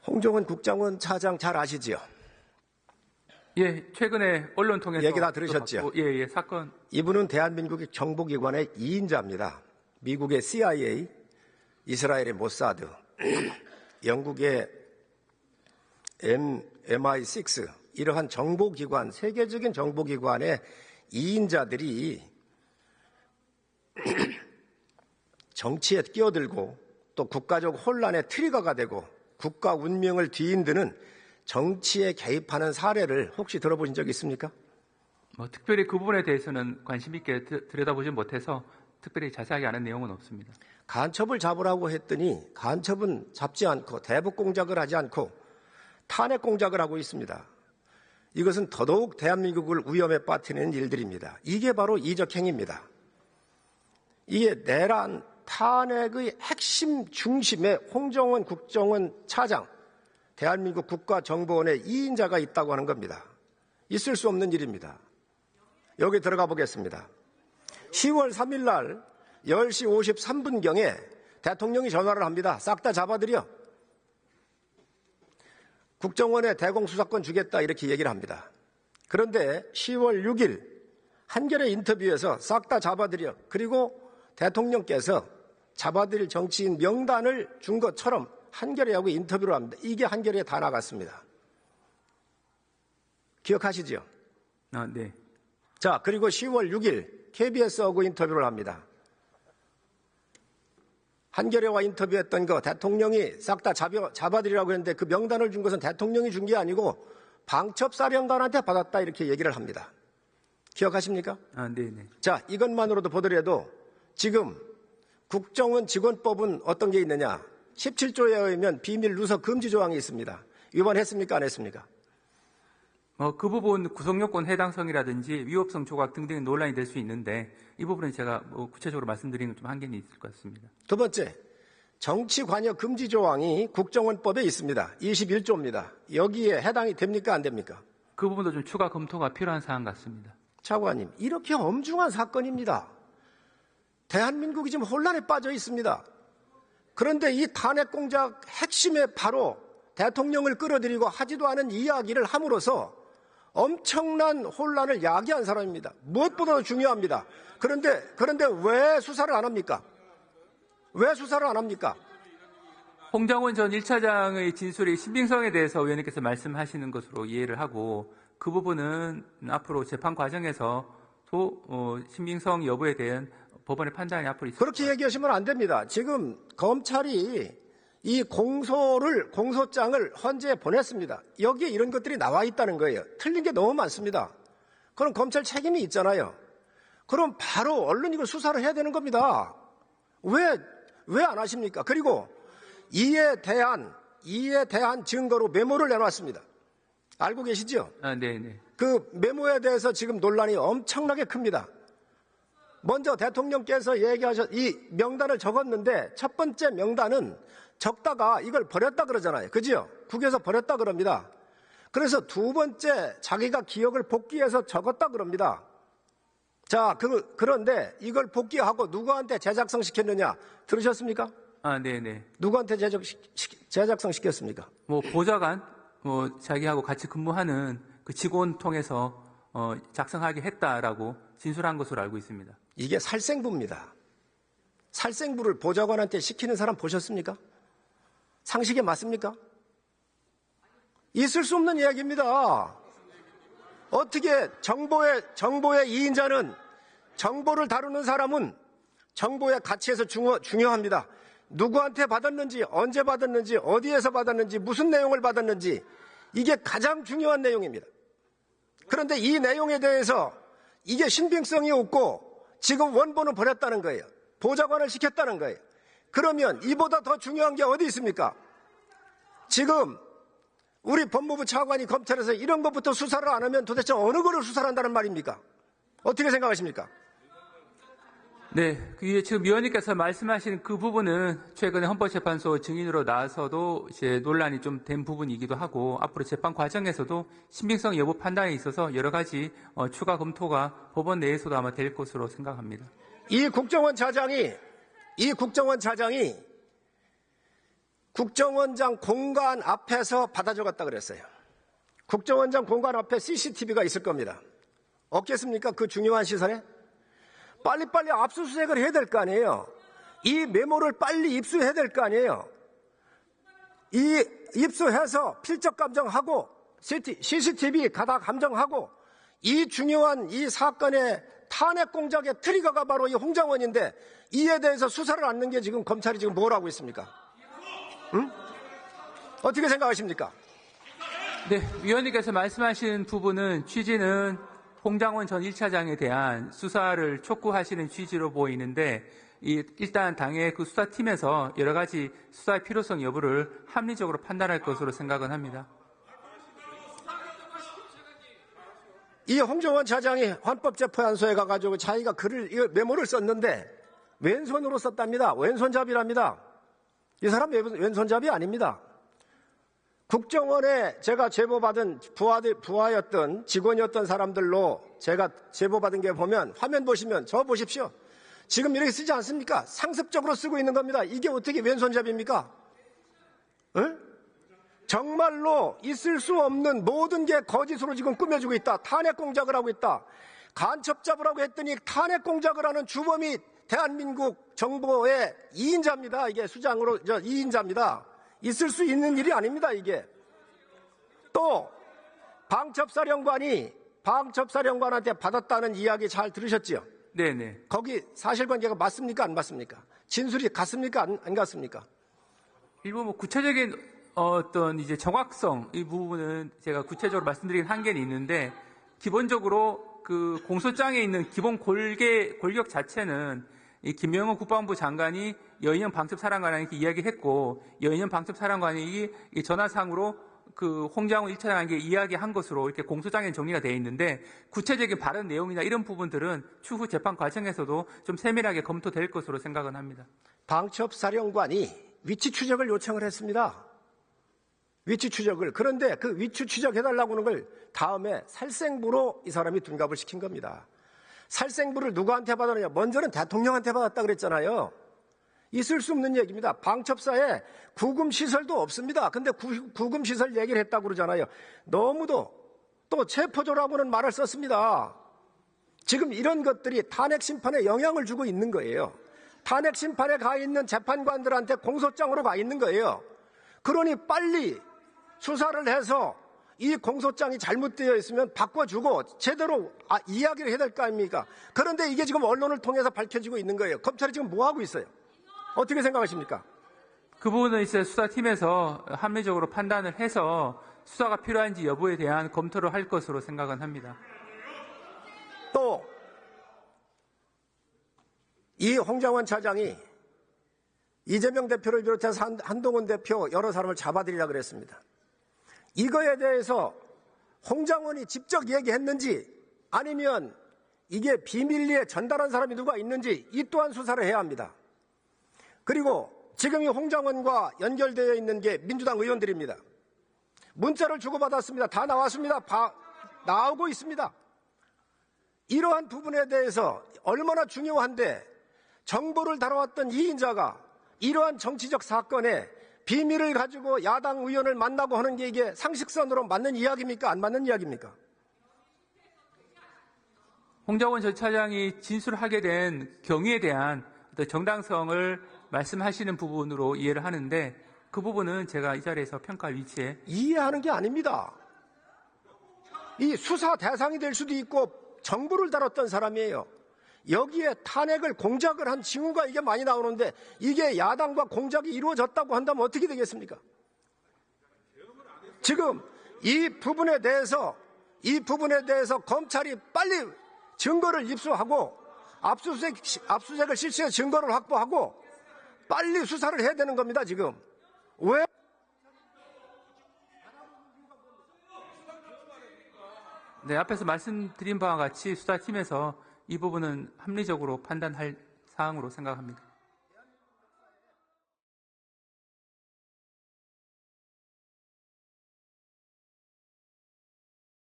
홍정원 국정원 차장 잘 아시지요? 예, 최근에 언론 통해서 얘기 다 들으셨죠? 예, 사건. 이분은 대한민국의 정보기관의 2인자입니다. 미국의 CIA, 이스라엘의 모사드, 영국의 MI6 이러한 정보기관, 세계적인 정보기관의 2인자들이 정치에 끼어들고 또 국가적 혼란의 트리거가 되고 국가 운명을 뒤흔드는 정치에 개입하는 사례를 혹시 들어보신 적 있습니까? 특별히 그 부분에 대해서는 관심 있게 들여다보지 못해서 특별히 자세하게 아는 내용은 없습니다. 간첩을 잡으라고 했더니 간첩은 잡지 않고 대북 공작을 하지 않고 탄핵 공작을 하고 있습니다. 이것은 더더욱 대한민국을 위험에 빠뜨리는 일들입니다. 이게 바로 이적행위입니다. 이게 내란 탄핵의 핵심 중심에 홍정원 국정원 차장, 대한민국 국가정보원의 2인자가 있다고 하는 겁니다. 있을 수 없는 일입니다. 여기 들어가 보겠습니다. 10월 3일 날 10시 53분경에 대통령이 전화를 합니다. 싹 다 잡아들여. 국정원에 대공수사권 주겠다 이렇게 얘기를 합니다. 그런데 10월 6일 한겨레 인터뷰에서 싹 다 잡아들여. 그리고 대통령께서 잡아들일 정치인 명단을 준 것처럼 한겨레하고 인터뷰를 합니다. 이게 한겨레에 다 나갔습니다. 기억하시죠? 네. 자, 그리고 10월 6일 KBS하고 인터뷰를 합니다. 한겨레와 인터뷰했던 거 대통령이 싹 다 잡아들이라고 했는데 그 명단을 준 것은 대통령이 준 게 아니고 방첩사령관한테 받았다 이렇게 얘기를 합니다. 기억하십니까? 네네. 자, 이것만으로도 보더라도 지금 국정원 직원법은 어떤 게 있느냐? 17조에 의하면 비밀 누설 금지 조항이 있습니다. 위반했습니까? 안 했습니까? 그 부분 구속요건 해당성이라든지 위법성 조각 등등의 논란이 될 수 있는데 이 부분은 제가 구체적으로 말씀드리는 건 좀 한계는 있을 것 같습니다. 두 번째, 정치 관여 금지 조항이 국정원법에 있습니다. 21조입니다. 여기에 해당이 됩니까? 안 됩니까? 그 부분도 좀 추가 검토가 필요한 사안 같습니다. 차관님, 이렇게 엄중한 사건입니다. 대한민국이 지금 혼란에 빠져 있습니다. 그런데 이 탄핵 공작 핵심에 바로 대통령을 끌어들이고 하지도 않은 이야기를 함으로써 엄청난 혼란을 야기한 사람입니다. 무엇보다도 중요합니다. 그런데 왜 수사를 안 합니까? 왜 수사를 안 합니까? 홍정원 전 1차장의 진술의 신빙성에 대해서 의원님께서 말씀하시는 것으로 이해를 하고 그 부분은 앞으로 재판 과정에서 또 신빙성 여부에 대한 법원의 판단이 앞으로 있을 그렇게 얘기하시면 안 됩니다. 지금 검찰이 이 공소장을 헌재에 보냈습니다. 여기에 이런 것들이 나와 있다는 거예요. 틀린 게 너무 많습니다. 그럼 검찰 책임이 있잖아요. 그럼 바로 얼른 이걸 수사를 해야 되는 겁니다. 왜 안 하십니까? 그리고 이에 대한 증거로 메모를 내놨습니다. 알고 계시죠? 네네. 그 메모에 대해서 지금 논란이 엄청나게 큽니다. 먼저 대통령께서 이 명단을 적었는데 첫 번째 명단은 적다가 이걸 버렸다 그러잖아요. 그죠? 국에서 버렸다 그럽니다. 그래서 두 번째 자기가 기억을 복귀해서 적었다 그럽니다. 자, 그런데 이걸 복귀하고 누구한테 재작성 시켰느냐? 들으셨습니까? 네네. 누구한테 재작성 시켰습니까? 보좌관, 자기하고 같이 근무하는 그 직원 통해서 작성하게 했다라고 진술한 것으로 알고 있습니다. 이게 살생부입니다. 살생부를 보좌관한테 시키는 사람 보셨습니까? 상식에 맞습니까? 있을 수 없는 이야기입니다. 어떻게 정보의 2인자는 정보를 다루는 사람은 정보의 가치에서 중요합니다. 누구한테 받았는지, 언제 받았는지, 어디에서 받았는지, 무슨 내용을 받았는지 이게 가장 중요한 내용입니다. 그런데 이 내용에 대해서 이게 신빙성이 없고 지금 원본은 버렸다는 거예요. 보좌관을 시켰다는 거예요. 그러면 이보다 더 중요한 게 어디 있습니까? 지금 우리 법무부 차관이 검찰에서 이런 것부터 수사를 안 하면 도대체 어느 거를 수사를 한다는 말입니까? 어떻게 생각하십니까? 네, 지금 위원님께서 말씀하신 그 부분은 최근에 헌법재판소 증인으로 나와서도 이제 논란이 좀 된 부분이기도 하고 앞으로 재판 과정에서도 신빙성 여부 판단에 있어서 여러 가지 추가 검토가 법원 내에서도 아마 될 것으로 생각합니다. 이 국정원 차장이 국정원장 공간 앞에서 받아 적었다 그랬어요. 국정원장 공간 앞에 CCTV가 있을 겁니다. 없겠습니까? 그 중요한 시설에? 빨리빨리 압수수색을 해야 될 거 아니에요. 이 메모를 빨리 입수해야 될 거 아니에요. 이 입수해서 필적 감정하고 CCTV 가다 감정하고 이 중요한 이 사건의 탄핵 공작의 트리거가 바로 이 홍장원인데 이에 대해서 수사를 않는 게 지금 검찰이 지금 뭘 하고 있습니까? 응? 어떻게 생각하십니까? 네, 위원님께서 말씀하신 부분은 취지는 홍장원 전 1차장에 대한 수사를 촉구하시는 취지로 보이는데 일단 당의 그 수사팀에서 여러 가지 수사의 필요성 여부를 합리적으로 판단할 것으로 생각은 합니다. 이 홍정원 차장이 헌법재판소에 가가지고 자기가 메모를 썼는데 왼손으로 썼답니다. 왼손잡이랍니다. 이 사람 왼손잡이 아닙니다. 국정원에 제가 제보받은 부하였던 직원이었던 사람들로 제가 제보받은 게 보면 화면 보시면 저 보십시오. 지금 이렇게 쓰지 않습니까? 상습적으로 쓰고 있는 겁니다. 이게 어떻게 왼손잡이입니까? 응? 정말로 있을 수 없는 모든 게 거짓으로 지금 꾸며주고 있다. 탄핵 공작을 하고 있다. 간첩 잡으라고 했더니 탄핵 공작을 하는 주범이 대한민국 정보의 2인자입니다. 이게 수장으로 2인자입니다. 있을 수 있는 일이 아닙니다. 이게. 또 방첩사령관한테 받았다는 이야기 잘 들으셨죠? 네네. 거기 사실관계가 맞습니까? 안 맞습니까? 진술이 같습니까? 안 같습니까? 일부 구체적인 어떤 이제 정확성 이 부분은 제가 구체적으로 말씀드리긴 한계는 있는데 기본적으로 그 공소장에 있는 기본 골격 자체는 이 김명호 국방부 장관이 여인영 방첩사령관에게 이야기했고 여인영 방첩사령관이 이 전화상으로 그 홍장원 1차장에게 이야기한 것으로 이렇게 공소장에 정리가 되어 있는데 구체적인 발언 내용이나 이런 부분들은 추후 재판 과정에서도 좀 세밀하게 검토될 것으로 생각은 합니다. 방첩사령관이 위치 추적을 요청을 했습니다. 위치 추적을. 그런데 그 위치 추적해달라고 하는 걸 다음에 살생부로 이 사람이 둔갑을 시킨 겁니다. 살생부를 누구한테 받았느냐? 먼저는 대통령한테 받았다 그랬잖아요. 있을 수 없는 얘기입니다. 방첩사에 구금시설도 없습니다. 근데 구금시설 얘기를 했다고 그러잖아요. 너무도 또 체포조라고는 말을 썼습니다. 지금 이런 것들이 탄핵 심판에 영향을 주고 있는 거예요. 탄핵 심판에 가 있는 재판관들한테 공소장으로 가 있는 거예요. 그러니 빨리 수사를 해서 이 공소장이 잘못되어 있으면 바꿔주고 제대로 이야기를 해야 될 거 아닙니까? 그런데 이게 지금 언론을 통해서 밝혀지고 있는 거예요. 검찰이 지금 뭐 하고 있어요? 어떻게 생각하십니까? 그 부분은 이제 수사팀에서 합리적으로 판단을 해서 수사가 필요한지 여부에 대한 검토를 할 것으로 생각은 합니다. 또 이 홍장원 차장이 이재명 대표를 비롯해서 한동훈 대표 여러 사람을 잡아들이려고 그랬습니다. 이거에 대해서 홍장원이 직접 얘기했는지 아니면 이게 비밀리에 전달한 사람이 누가 있는지 이 또한 수사를 해야 합니다. 그리고 지금 이 홍장원과 연결되어 있는 게 민주당 의원들입니다. 문자를 주고받았습니다. 다 나왔습니다. 나오고 있습니다. 이러한 부분에 대해서 얼마나 중요한데 정보를 다뤄왔던 이인자가 이러한 정치적 사건에 비밀을 가지고 야당 의원을 만나고 하는 게 이게 상식선으로 맞는 이야기입니까? 안 맞는 이야기입니까? 홍장원 전 차장이 진술하게 된 경위에 대한 어떤 정당성을 말씀하시는 부분으로 이해를 하는데 그 부분은 제가 이 자리에서 평가할 위치에 이해하는 게 아닙니다. 이 수사 대상이 될 수도 있고 정보를 다뤘던 사람이에요. 여기에 탄핵을 공작을 한 징후가 이게 많이 나오는데 이게 야당과 공작이 이루어졌다고 한다면 어떻게 되겠습니까? 지금 이 부분에 대해서 검찰이 빨리 증거를 입수하고 압수수색을 실시해 증거를 확보하고 빨리 수사를 해야 되는 겁니다. 지금 왜? 네, 앞에서 말씀드린 바와 같이 수사팀에서 이 부분은 합리적으로 판단할 사항으로 생각합니다.